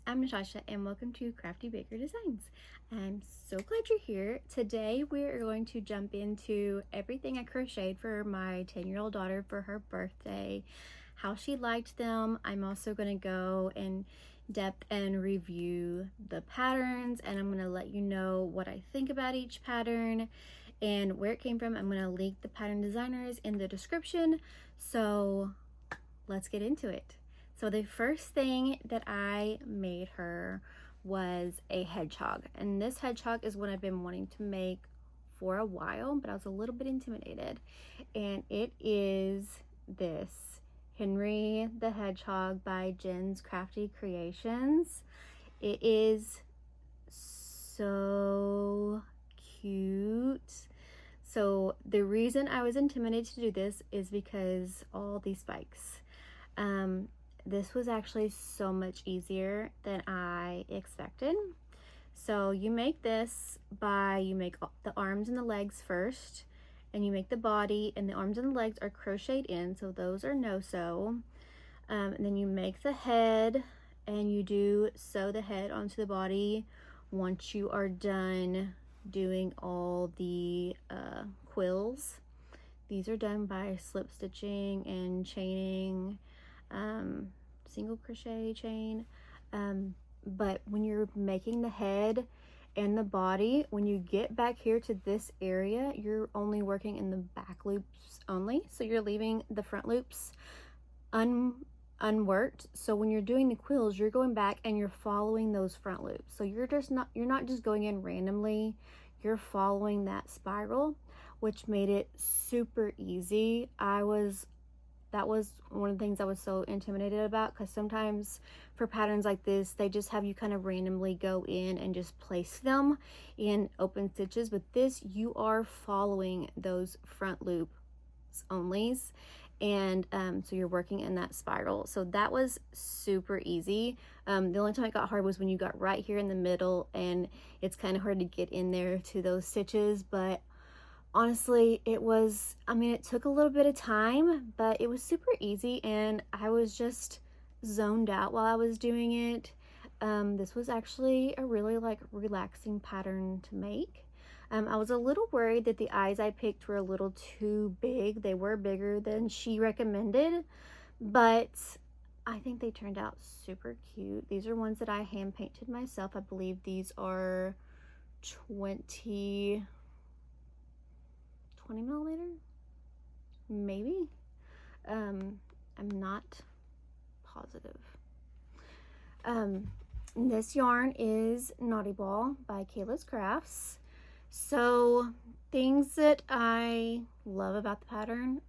I'm Natasha and welcome to Crafty Baker Designs. I'm so glad you're here. Today we're going to jump into everything I crocheted for my 10-year-old daughter for her birthday, how she liked them. I'm also going to go in depth and review the patterns, and I'm going to let you know what I think about each pattern and where it came from. I'm going to link the pattern designers in the description, so let's get into it. So the first thing that I made her was a hedgehog, and this hedgehog is one I've been wanting to make for a while, but I was a little bit intimidated, and it is this Henry the Hedgehog by Jen's Crafty Creations. It is so cute. So the reason I was intimidated to do this is because all these spikes. This was actually so much easier than I expected. So you make this you make the arms and the legs first, and you make the body, and the arms and the legs are crocheted in, so those are no-sew. And then you make the head, and you do sew the head onto the body once you are done doing all the quills. These are done by slip stitching and chaining, single crochet chain. But when you're making the head and the body, when you get back here to this area, you're only working in the back loops only. So you're leaving the front loops unworked. So when you're doing the quills, you're going back and you're following those front loops. So you're not just going in randomly, you're following that spiral, which made it super easy. That was one of the things I was so intimidated about, because sometimes for patterns like this, they just have you kind of randomly go in and just place them in open stitches. But this, you are following those front loops onlys, and so you're working in that spiral. So that was super easy. The only time it got hard was when you got right here in the middle, and it's kind of hard to get in there to those stitches. But honestly, it took a little bit of time, but it was super easy, and I was just zoned out while I was doing it. This was actually a really relaxing pattern to make. I was a little worried that the eyes I picked were a little too big. They were bigger than she recommended, but I think they turned out super cute. These are ones that I hand painted myself. I believe these are 20 millimeter, maybe. I'm not positive. This yarn is Knotty Ball by Kayla's Krafts. So things that I love about the pattern: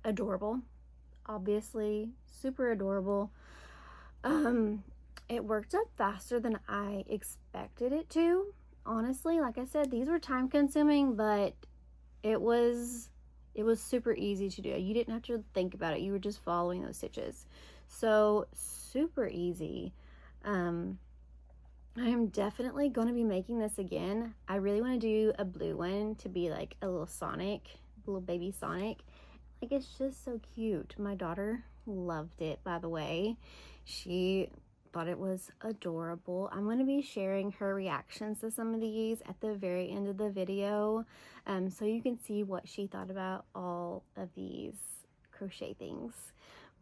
adorable, obviously super adorable. It worked up faster than I expected it to. Honestly, like I said, these were time consuming, but it was super easy to do. You didn't have to think about it. You were just following those stitches. So super easy. I am definitely going to be making this again. I really want to do a blue one to be like a little Sonic, a little baby Sonic. Like, it's just so cute. My daughter loved it, by the way. She thought it was adorable. I'm going to be sharing her reactions to some of these at the very end of the video, so you can see what she thought about all of these crochet things.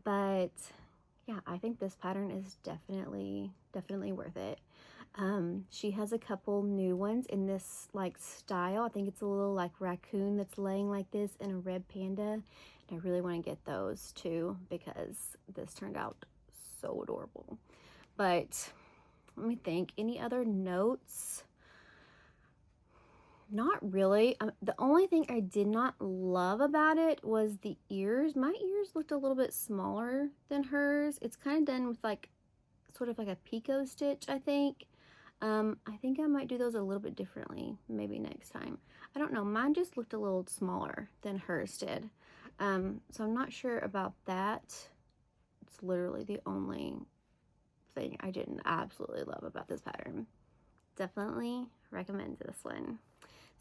But yeah, I think this pattern is definitely worth it. She has a couple new ones in this like style. I think it's a little like raccoon that's laying like this, and a red panda, and I really want to get those too because this turned out so adorable. But let me think, any other notes? Not really. The only thing I did not love about it was the ears. My ears looked a little bit smaller than hers. It's kind of done with like sort of like a picot stitch, I think. I think I might do those a little bit differently maybe next time. I don't know, mine just looked a little smaller than hers did. So I'm not sure about that. It's literally the only thing I didn't absolutely love about this pattern. Definitely recommend this one.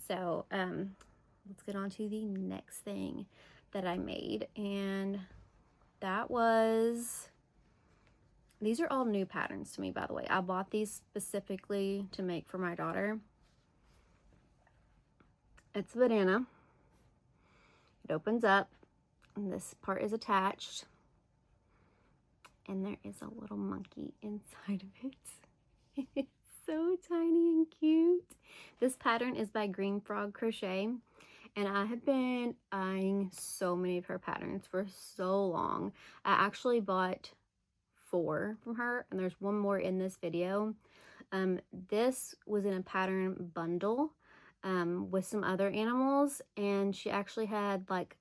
So let's get on to the next thing that I made, and that was These are all new patterns to me, by the way. I bought these specifically to make for my daughter. It's a banana. It opens up, and this part is attached. And there is a little monkey inside of it. It's so tiny and cute. This pattern is by Green Frog Crochet. And I have been eyeing so many of her patterns for so long. I actually bought 4 from her, and there's one more in this video. This was in a pattern bundle with some other animals, and she actually had like,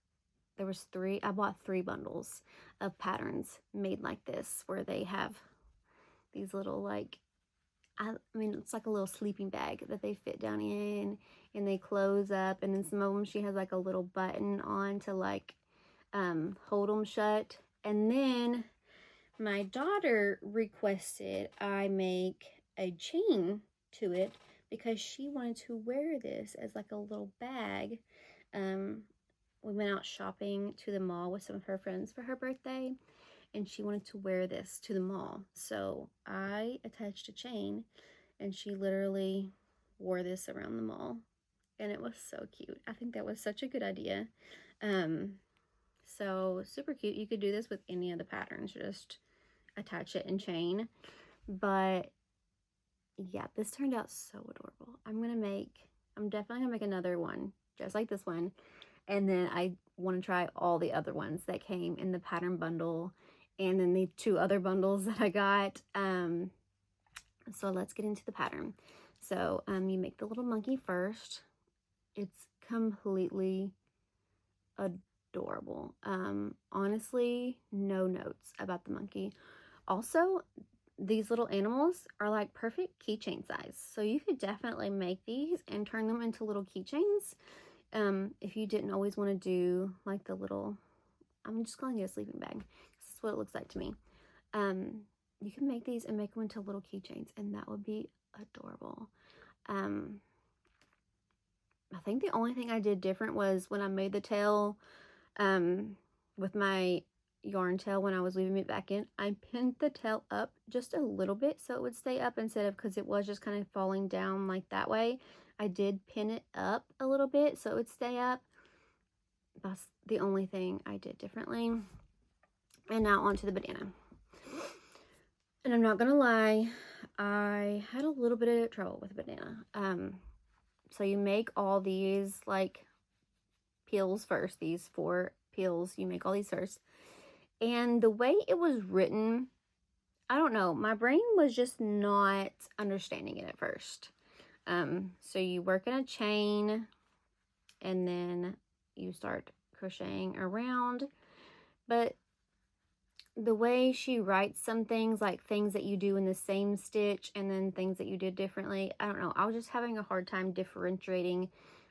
there was 3, I bought 3 bundles of patterns made like this, where they have these little like, I mean, it's like a little sleeping bag that they fit down in, and they close up, and then some of them she has like a little button on to like hold them shut. And then my daughter requested I make a chain to it because she wanted to wear this as like a little bag. We went out shopping to the mall with some of her friends for her birthday, and she wanted to wear this to the mall. So I attached a chain, and she literally wore this around the mall, and it was so cute. I think that was such a good idea. So super cute. You could do this with any of the patterns, just attach it and chain. But yeah, this turned out so adorable. I'm definitely gonna make another one just like this one, and then I want to try all the other ones that came in the pattern bundle, and then the 2 other bundles that I got. So let's get into the pattern. So you make the little monkey first. It's completely adorable. Honestly, no notes about the monkey. Also, these little animals are like perfect keychain size, so you could definitely make these and turn them into little keychains. If you didn't always want to do like the little, I'm just calling it a sleeping bag, this is what it looks like to me. You can make these and make them into little keychains, and that would be adorable. I think the only thing I did different was when I made the tail with my yarn tail, when I was leaving it back in, I pinned the tail up just a little bit so it would stay up, instead of, because it was just kind of falling down like that way, I did pin it up a little bit so it would stay up. That's the only thing I did differently. And now onto the banana. And I'm not gonna lie, I had a little bit of trouble with the banana. So you make all these like peels first, these 4 peels, you make all these first. And the way it was written, I don't know, my brain was just not understanding it at first. So you work in a chain, and then you start crocheting around. But the way she writes some things, like things that you do in the same stitch and then things that you did differently, I don't know, I was just having a hard time differentiating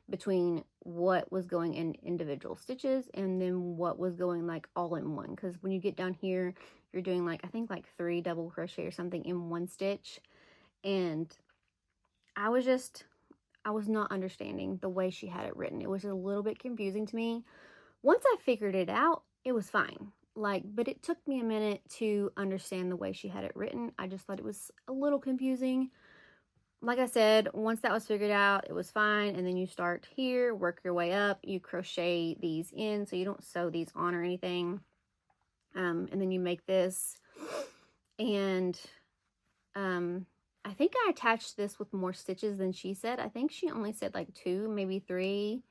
between what was going in individual stitches and then what was going like all in one. Because when you get down here, you're doing like, I think like 3 double crochet or something in one stitch, and I was not understanding the way she had it written. It was a little bit confusing to me. Once I figured it out, it was fine. Like, but it took me a minute to understand the way she had it written. I just thought it was a little confusing. Like I said, once that was figured out, it was fine. And then you start here, work your way up, you crochet these in so you don't sew these on or anything. And then you make this, and I think I attached this with more stitches than she said. I think she only said like 2, maybe 3,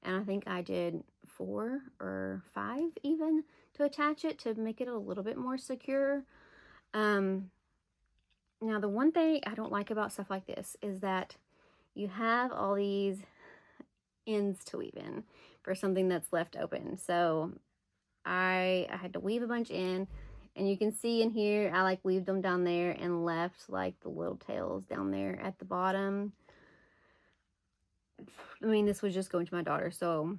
and I think I did 4 or 5 even to attach it to make it a little bit more secure. Now the one thing I don't like about stuff like this is that you have all these ends to weave in for something that's left open. So I had to weave a bunch in, and you can see in here I like weaved them down there and left like the little tails down there at the bottom. I mean, this was just going to my daughter, so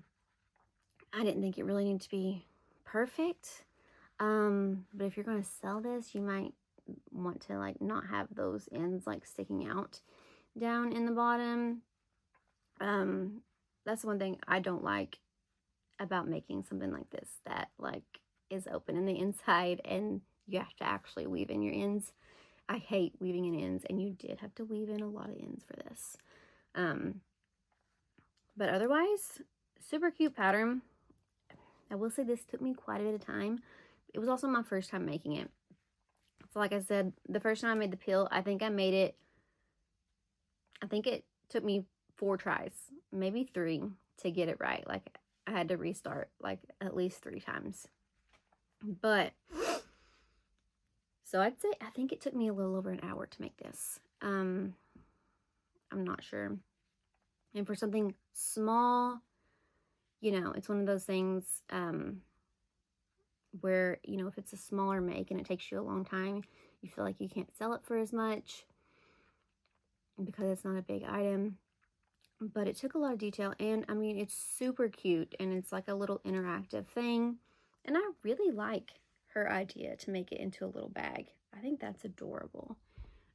I didn't think it really needed to be perfect. But if you're going to sell this, you might want to like not have those ends like sticking out down in the bottom. That's one thing I don't like about making something like this, that like is open in the inside and you have to actually weave in your ends. I hate weaving in ends, and you did have to weave in a lot of ends for this. But otherwise, super cute pattern. I will say this took me quite a bit of time. It was also my first time making it. So like I said, the first time I made the peel, I think it took me 4 tries, maybe 3 to get it right. Like I had to restart like at least 3 times. But so I'd say I think it took me a little over an hour to make this. I'm not sure. And for something small, you know, it's one of those things where, you know, if it's a smaller make and it takes you a long time, you feel like you can't sell it for as much because it's not a big item. But it took a lot of detail, and I mean, it's super cute, and it's like a little interactive thing. And I really like her idea to make it into a little bag. I think that's adorable.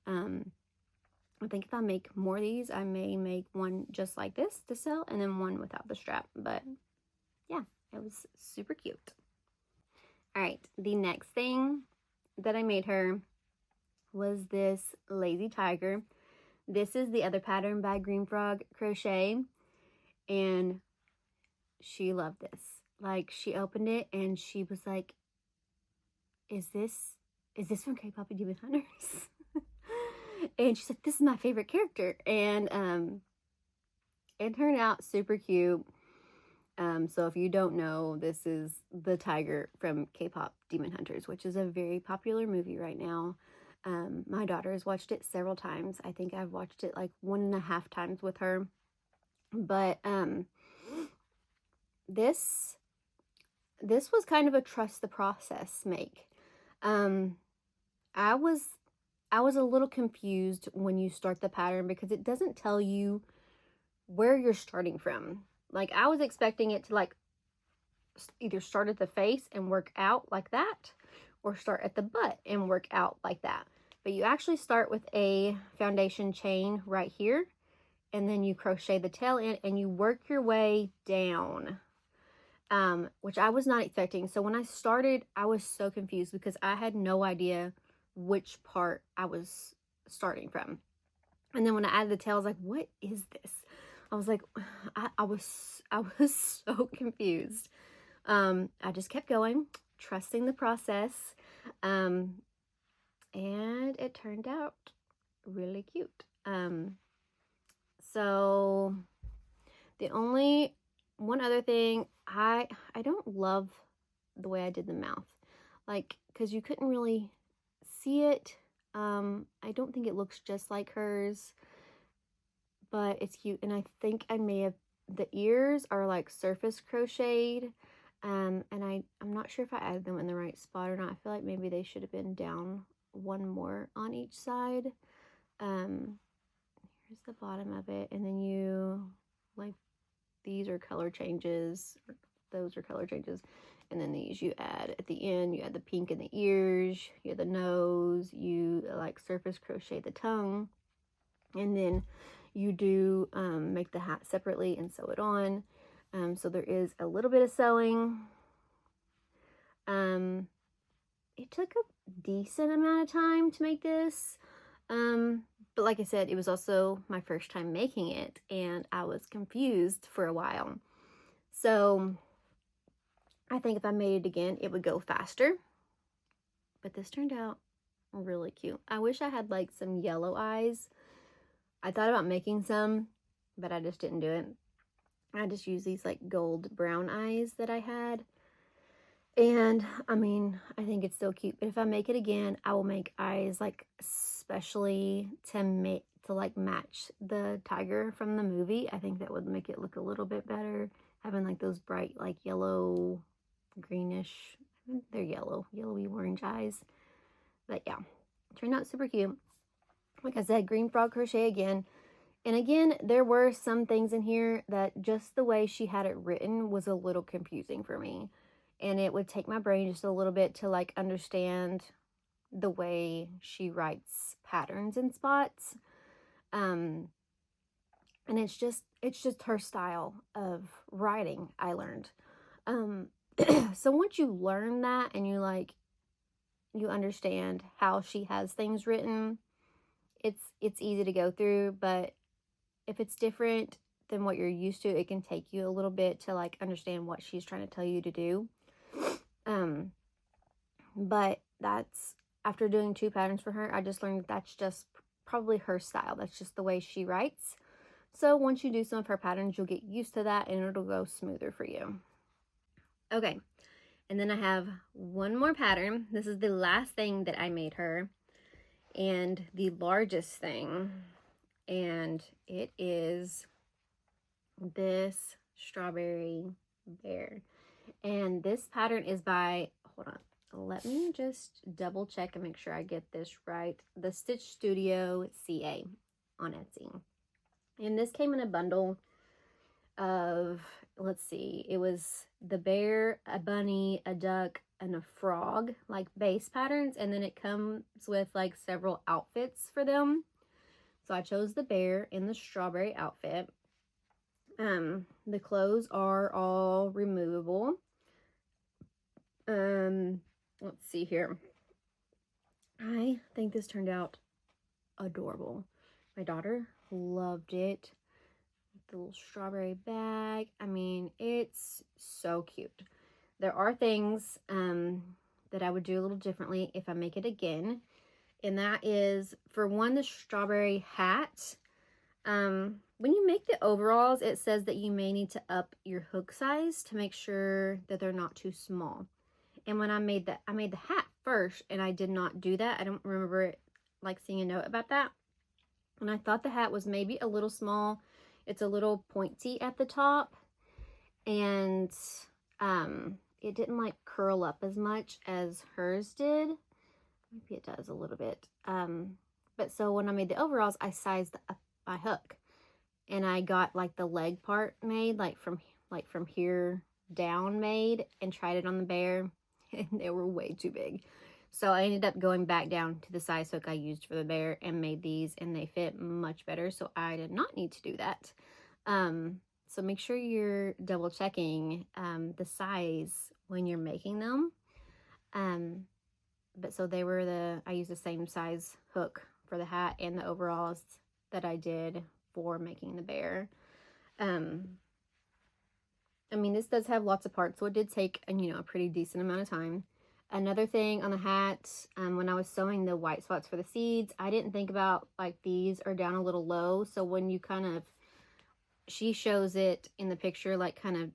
I think if I make more of these, I may make one just like this to sell, and then one without the strap. But yeah, it was super cute. All right, the next thing that I made her was this lazy tiger. This is the other pattern by Green Frog Crochet, and she loved this. Like, she opened it and she was like, is this from K-Pop Demon Hunters? And she's like, this is my favorite character. And it turned out super cute. So if you don't know, this is the tiger from K-Pop Demon Hunters, which is a very popular movie right now. My daughter has watched it several times. I think I've watched it like 1.5 times with her. But this was kind of a trust the process make. I was a little confused when you start the pattern because it doesn't tell you where you're starting from. Like, I was expecting it to like either start at the face and work out like that, or start at the butt and work out like that. But you actually start with a foundation chain right here, and then you crochet the tail in and you work your way down, which I was not expecting. So when I started, I was so confused because I had no idea which part I was starting from. And then when I added the tail, I was like, what is this? I was like, I was so confused. I just kept going, trusting the process. And it turned out really cute. So the only one other thing, I don't love the way I did the mouth, like, because you couldn't really see it. I don't think it looks just like hers, but it's cute. And I think I may have, the ears are like surface crocheted. And I'm not sure if I added them in the right spot or not. I feel like maybe they should have been down one more on each side. Here's the bottom of it, and then you, like, these are color changes, those are color changes, and then these you add at the end. You add the pink in the ears, you add the nose, you like surface crochet the tongue, and then you do make the hat separately and sew it on. So there is a little bit of sewing. It took a decent amount of time to make this. But like I said, it was also my first time making it, and I was confused for a while. So I think if I made it again, it would go faster. But this turned out really cute. I wish I had like some yellow eyes. I thought about making some, but I just didn't do it. I just used these like gold brown eyes that I had. And I mean, I think it's still cute. But if I make it again, I will make eyes like especially to like match the tiger from the movie. I think that would make it look a little bit better. Having like those bright like yellow, greenish, they're yellowy orange eyes. But yeah, it turned out super cute. Like I said, Green Frog Crochet again. And again, there were some things in here that just the way she had it written was a little confusing for me. And it would take my brain just a little bit to like understand the way she writes patterns and spots. And it's just her style of writing, I learned. So once you learn that and you like you understand how she has things written, it's easy to go through. But if it's different than what you're used to, it can take you a little bit to like understand what she's trying to tell you to do. But that's, after doing 2 patterns for her, I just learned that that's just probably her style. That's just the way she writes. So once you do some of her patterns, you'll get used to that and it'll go smoother for you. Okay, and then I have one more pattern. This is the last thing that I made her, and the largest thing, and it is this strawberry bear. And this pattern is by, hold on, let me just double check and make sure I get this right. The Stitch Studio CA on Etsy. And this came in a bundle of, let's see, it was the bear, a bunny, a duck, and a frog, like base patterns. And then it comes with like several outfits for them. So I chose the bear in the strawberry outfit. The clothes are all removable. Let's see here. I think this turned out adorable. My daughter loved it. The little strawberry bag. I mean, it's so cute. There are things that I would do a little differently if I make it again. And that is, for one, the strawberry hat. When you make the overalls, it says that you may need to up your hook size to make sure that they're not too small. And when I made the hat first, and I did not do that. I don't remember it, like, seeing a note about that. And I thought the hat was maybe a little small. It's a little pointy at the top, and it didn't like curl up as much as hers did. Maybe it does a little bit. But so when I made the overalls, I sized up my hook, and I got like the leg part made, like from here down made, and tried it on the bear, and they were way too big. So I ended up going back down to the size hook I used for the bear and made these, and they fit much better. So I did not need to do that. So make sure you're double checking the size when you're making them. But so they were I used the same size hook for the hat and the overalls that I did for making the bear. I mean, this does have lots of parts, so it did take a pretty decent amount of time. Another thing on the hat, when I was sewing the white spots for the seeds, I didn't think about, like, these are down a little low. So when you she shows it in the picture, like, kind of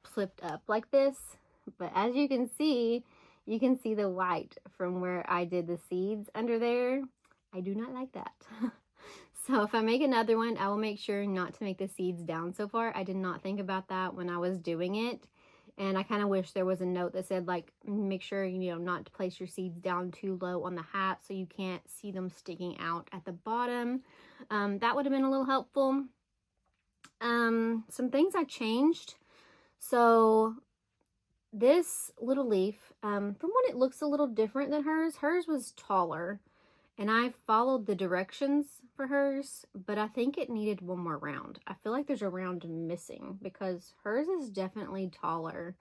flipped up like this. But as you can see the white from where I did the seeds under there. I do not like that. So if I make another one, I will make sure not to make the seeds down so far. I did not think about that when I was doing it. And I kind of wish there was a note that said, like, make sure, not to place your seeds down too low on the hat so you can't see them sticking out at the bottom. That would have been a little helpful. Some things I changed. So this little leaf, from what it looks a little different than hers. Hers was taller, and I followed the directions for hers, but I think it needed one more round. I feel like there's a round missing because hers is definitely taller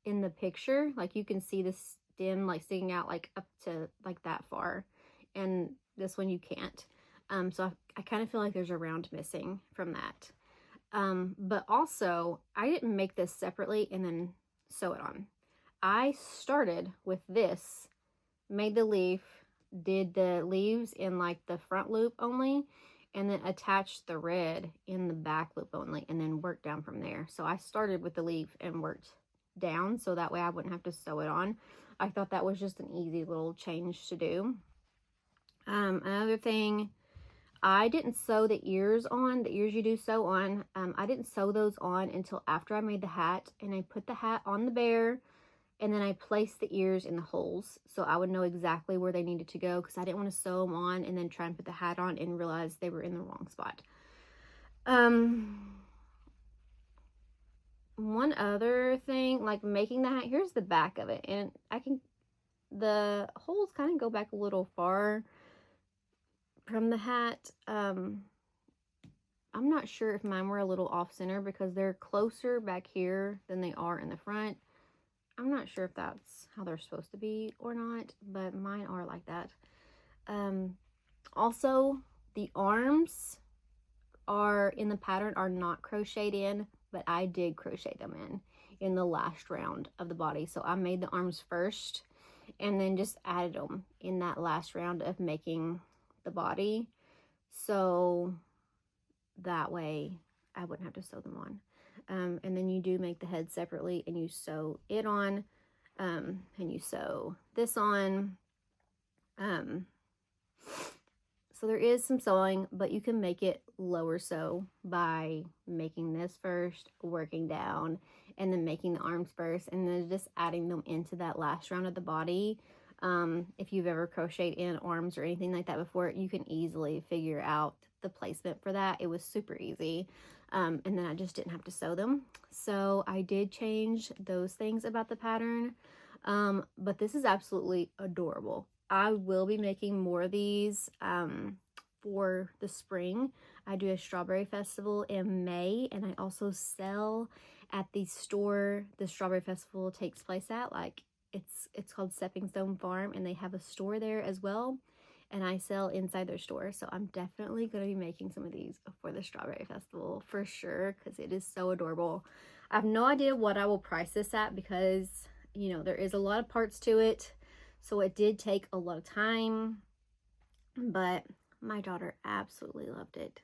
in the picture. Like, you can see the stem like sticking out like up to like that far, and this one you can't. So I kind of feel like there's a round missing from that. But also, I didn't make this separately and then sew it on. I started with this, made the leaf, did the leaves in like the front loop only, and then attached the red in the back loop only, and then worked down from there. So I started with the leaf and worked down, so that way I wouldn't have to sew it on. I thought that was just an easy little change to do. Another thing, I didn't sew the ears on. The ears you do sew on, I didn't sew those on until after I made the hat, and I put the hat on the bear, and then I placed the ears in the holes so I would know exactly where they needed to go, because I didn't want to sew them on and then try and put the hat on and realize they were in the wrong spot. One other thing, like making the hat, here's the back of it, and the holes kind of go back a little far from the hat. I'm not sure if mine were a little off center because they're closer back here than they are in the front. I'm not sure if that's how they're supposed to be or not, but mine are like that. Also, the arms are in the pattern are not crocheted in, but I did crochet them in the last round of the body. So I made the arms first and then just added them in that last round of making the body. So that way I wouldn't have to sew them on. And then you do make the head separately and you sew it on, and you sew this on. So there is some sewing, but you can make it lower sew by making this first, working down, and then making the arms first, and then just adding them into that last round of the body. If you've ever crocheted in arms or anything like that before, you can easily figure out the placement for that. It was super easy. And then I just didn't have to sew them. So I did change those things about the pattern. But this is absolutely adorable. I will be making more of these for the spring. I do a strawberry festival in May, and I also sell at the store the strawberry festival takes place at. Like it's called Stepping Stone Farm, and they have a store there as well, and I sell inside their store. So I'm definitely going to be making some of these for the strawberry festival for sure, because it is so adorable. I have no idea what I will price this at, because you know there is a lot of parts to it, so it did take a lot of time, but my daughter absolutely loved it.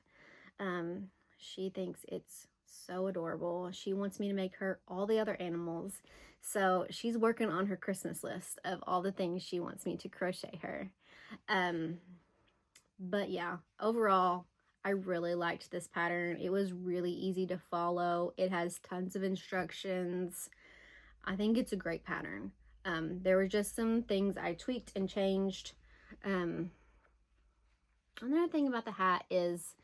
She thinks it's so adorable. She wants me to make her all the other animals. So she's working on her Christmas list of all the things she wants me to crochet her. But yeah, overall, I really liked this pattern. It was really easy to follow. It has tons of instructions. I think it's a great pattern. There were just some things I tweaked and changed. Another thing about the hat is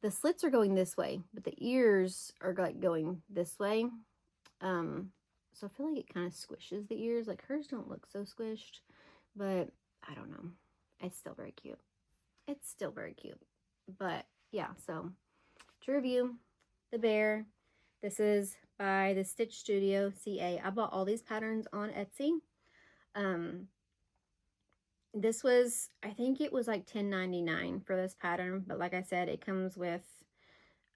the slits are going this way, but the ears are like going this way. So I feel like it kind of squishes the ears. Like hers don't look so squished, but I don't know. It's still very cute. It's still very cute. But yeah, so to review, the bear. This is by the Stitch Studio CA. I bought all these patterns on Etsy. This was, I think it was like $10.99 for this pattern, but like I said, it comes with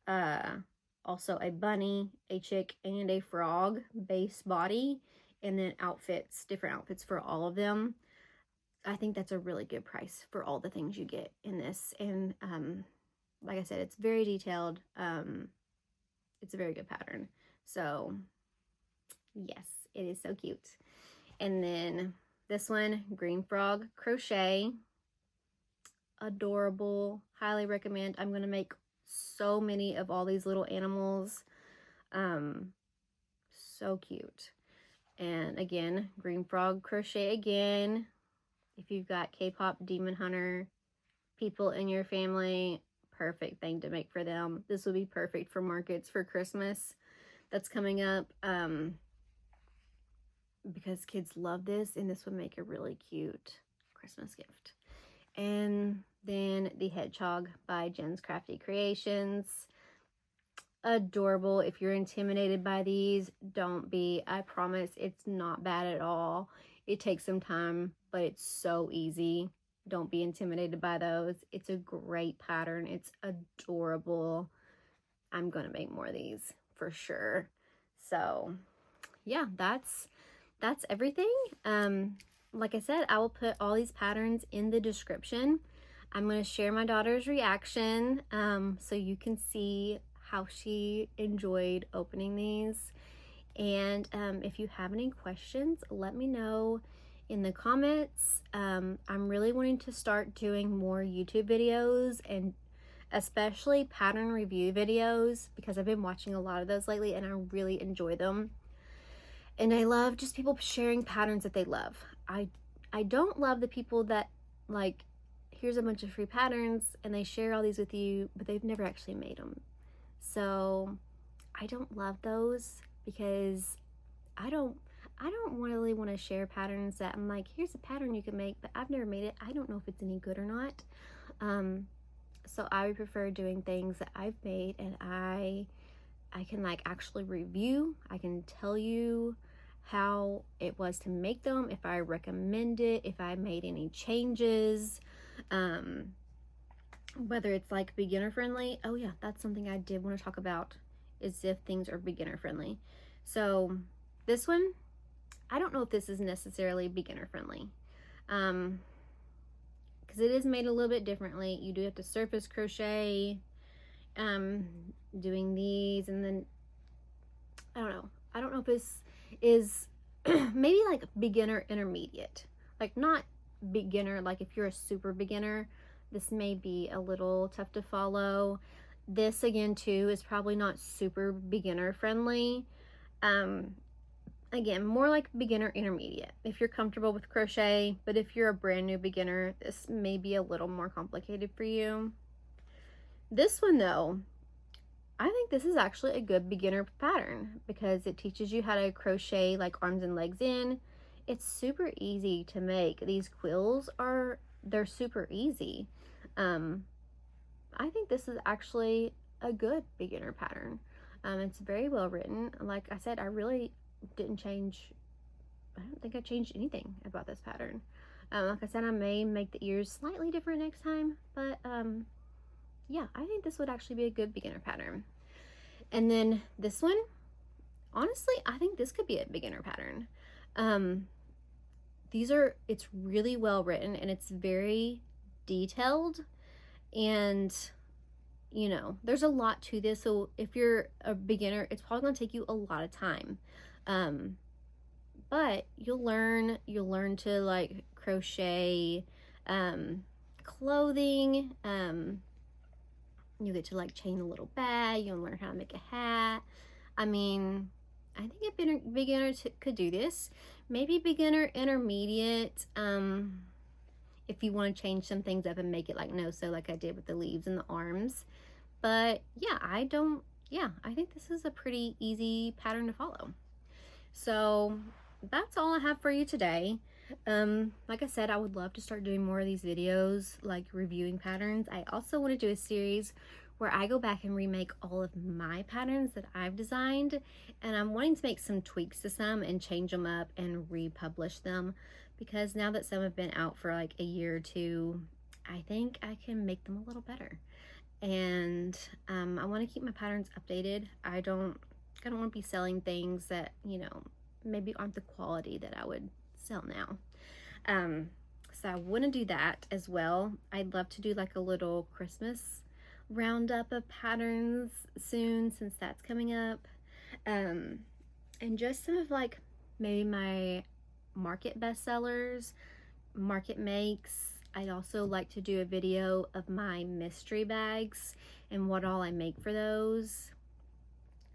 also a bunny, a chick, and a frog base body, and then outfits, different outfits for all of them. I think that's a really good price for all the things you get in this. And like I said, it's very detailed. It's a very good pattern. So yes, it is so cute. And then this one, Green Frog Crochet. Adorable. Highly recommend. I'm going to make so many of all these little animals. So cute. And again, Green Frog Crochet again. If you've got K-pop Demon Hunter people in your family, perfect thing to make for them. This will be perfect for markets for Christmas that's coming up, because kids love this, and this would make a really cute Christmas gift. And then the Hedgehog by Jen's Crafty Creations. Adorable. If you're intimidated by these, don't be. I promise it's not bad at all. It takes some time, but it's so easy. Don't be intimidated by those. It's a great pattern. It's adorable. I'm going to make more of these for sure. So yeah, that's everything. Like I said, I will put all these patterns in the description. I'm going to share my daughter's reaction, so you can see how she enjoyed opening these. And if you have any questions, let me know in the comments. I'm really wanting to start doing more YouTube videos, and especially pattern review videos, because I've been watching a lot of those lately and I really enjoy them. And I love just people sharing patterns that they love. I don't love the people that, like, here's a bunch of free patterns and they share all these with you, but they've never actually made them. So I don't love those, because I don't really want to share patterns that I'm like, here's a pattern you can make, but I've never made it. I don't know if it's any good or not. So I would prefer doing things that I've made and I can like actually review. I can tell you how it was to make them, if I recommend it, if I made any changes, whether it's like beginner friendly. Oh yeah, that's something I did want to talk about, is if things are beginner friendly. So this one, I don't know if this is necessarily beginner friendly, because it is made a little bit differently. You do have to surface crochet, doing these, and then I don't know if this is maybe like beginner intermediate, like not beginner, like if you're a super beginner, this may be a little tough to follow. This again too is probably not super beginner friendly. Again, more like beginner intermediate if you're comfortable with crochet, but if you're a brand new beginner, this may be a little more complicated for you. This one though, I think this is actually a good beginner pattern because it teaches you how to crochet like arms and legs in. It's super easy to make. These quills they're super easy. I think this is actually a good beginner pattern. It's very well written. Like I said, I really didn't change. I don't think I changed anything about this pattern. Like I said, I may make the ears slightly different next time, but yeah, I think this would actually be a good beginner pattern. And then this one, honestly, I think this could be a beginner pattern. It's really well written and it's very detailed, and you know, there's a lot to this. So if you're a beginner, it's probably gonna take you a lot of time. But you'll learn to like crochet clothing. You get to like chain a little bag. You'll learn how to make a hat. I mean, I think a beginner could do this. Maybe beginner intermediate, if you want to change some things up and make it like no-sew like I did with the leaves and the arms. But yeah, I think this is a pretty easy pattern to follow. So that's all I have for you today. Like I said, I would love to start doing more of these videos, like reviewing patterns. I also want to do a series where I go back and remake all of my patterns that I've designed, and I'm wanting to make some tweaks to some and change them up and republish them, because now that some have been out for like a year or two, I think I can make them a little better. And I want to keep my patterns updated. I don't want to be selling things that, you know, maybe aren't the quality that I would sell now. So I want to do that as well. I'd love to do like a little Christmas roundup of patterns soon, since that's coming up. And just some of like maybe my market bestsellers, market makes. I'd also like to do a video of my mystery bags and what all I make for those.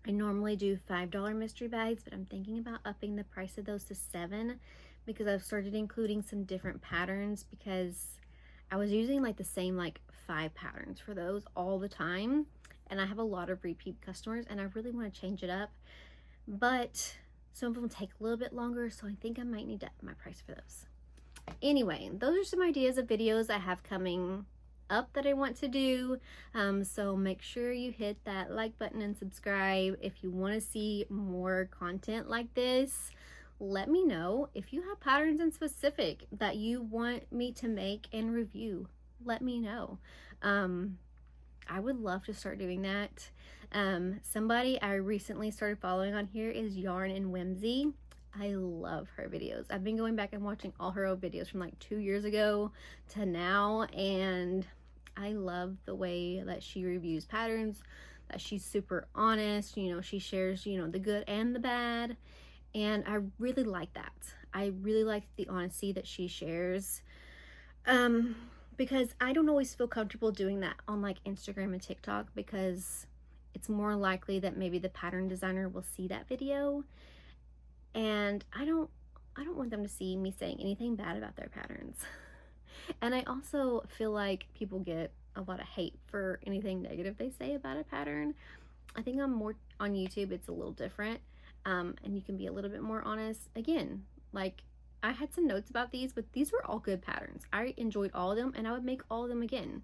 I normally do $5 mystery bags, but I'm thinking about upping the price of those to $7, because I've started including some different patterns, because I was using like the same like 5 patterns for those all the time, and I have a lot of repeat customers and I really want to change it up, but some of them take a little bit longer, so I think I might need to up my price for those. Anyway, those are some ideas of videos I have coming up that I want to do. So make sure you hit that like button and subscribe if you want to see more content like this. Let me know if you have patterns in specific that you want me to make and review. Let me know. I would love to start doing that. Somebody I recently started following on here is Yarn and Whimsy. I love her videos. I've been going back and watching all her old videos from like 2 years ago to now, and I love the way that she reviews patterns, that she's super honest. You know, she shares, you know, the good and the bad, and I really like that. I really like the honesty that she shares, because I don't always feel comfortable doing that on like Instagram and TikTok, because it's more likely that maybe the pattern designer will see that video, and I don't want them to see me saying anything bad about their patterns. And I also feel like people get a lot of hate for anything negative they say about a pattern. I think on YouTube it's a little different, and you can be a little bit more honest. Again, like I had some notes about these, but these were all good patterns. I enjoyed all of them and I would make all of them again.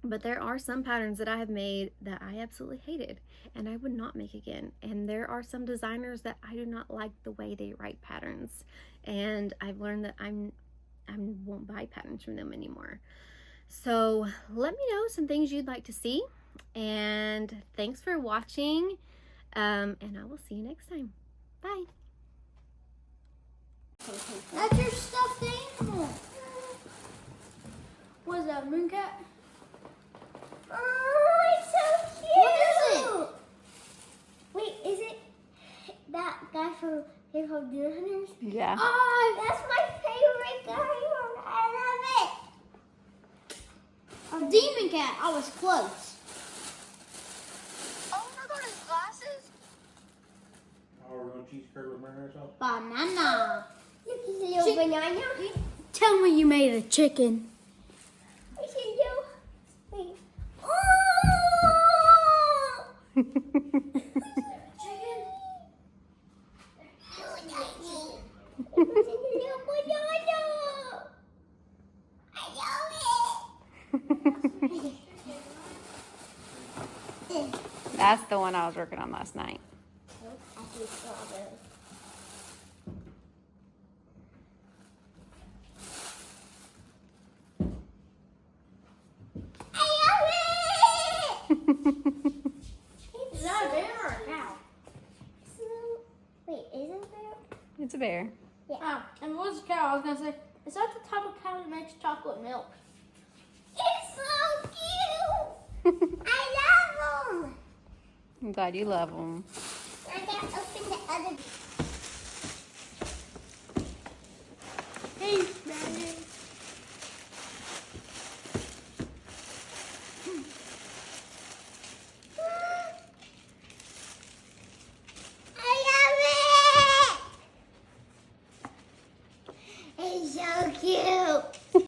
But there are some patterns that I have made that I absolutely hated and I would not make again. And there are some designers that I do not like the way they write patterns. And I've learned that I won't buy patterns from them anymore. So let me know some things you'd like to see. And thanks for watching. And I will see you next time. Bye. That's your stuffed animal. What is that, a moon cat? Oh, it's so cute. What is it? Wait, is it that guy from Here Come Deer Hunters? Yeah. Oh, that's my favorite guy. I love it. A demon cat. I was close. Oh my God, his glasses. Oh, we're going cheese curd with marinara sauce? Banana. Look, his little banana. Tell me you made a chicken. I should do. Wait. Oh! That's the one I was working on last night. Is that a bear or a cow? Wait, isn't there? It's a bear. Oh, and what was a cow? I was gonna say, is that the type of cow that makes chocolate milk? It's so cute. I love them. I'm glad you love them. I gotta open the other. Hey, Daddy.